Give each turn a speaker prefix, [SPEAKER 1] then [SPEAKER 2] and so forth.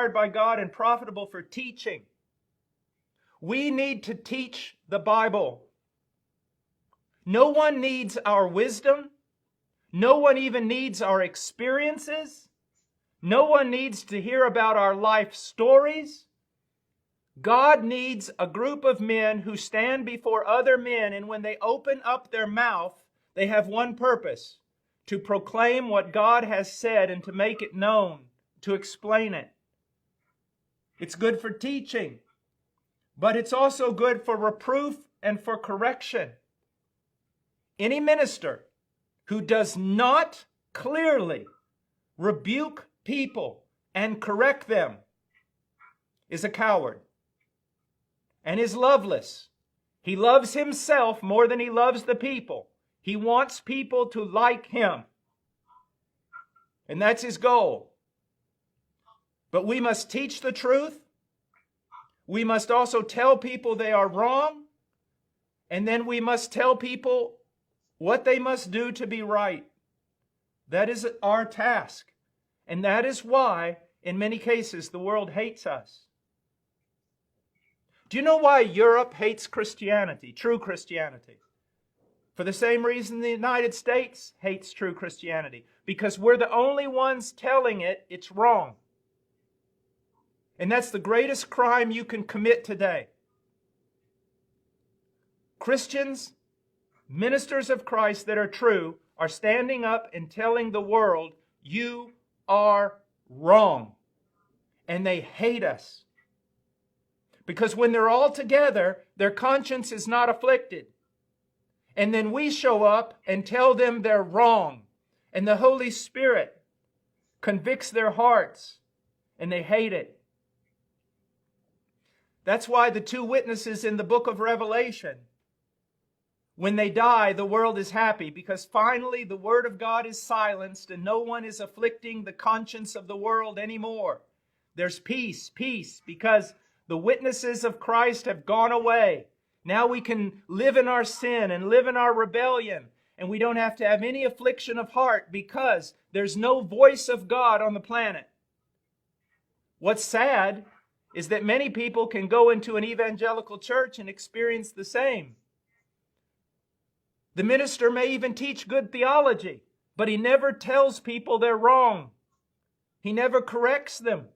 [SPEAKER 1] inspired by God and profitable for teaching. We need to teach the Bible. No one needs our wisdom. No one even needs our experiences. No one needs to hear about our life stories. God needs a group of men who stand before other men, and when they open up their mouth, they have one purpose: to proclaim what God has said and to make it known, to explain it. It's good for teaching, but it's also good for reproof and for correction. Any minister who does not clearly rebuke people and correct them is a coward and is loveless. He loves himself more than he loves the people. He wants people to like him. And that's his goal. But we must teach the truth. We must also tell people they are wrong. And then we must tell people what they must do to be right. That is our task. And that is why, in many cases, the world hates us. Do you know why Europe hates Christianity, true Christianity? For the same reason the United States hates true Christianity. Because we're the only ones telling it it's wrong. And that's the greatest crime you can commit today. Christians, ministers of Christ that are true, are standing up and telling the world, you are wrong. And they hate us. Because when they're all together, their conscience is not afflicted. And then we show up and tell them they're wrong. And the Holy Spirit convicts their hearts. And they hate it. That's why the two witnesses in the book of Revelation, when they die, the world is happy. Because finally the word of God is silenced and no one is afflicting the conscience of the world anymore. There's peace, because the witnesses of Christ have gone away. Now we can live in our sin and live in our rebellion. And we don't have to have any affliction of heart because there's no voice of God on the planet. What's sad is that many people can go into an evangelical church and experience the same. The minister may even teach good theology, but he never tells people they're wrong. He never corrects them.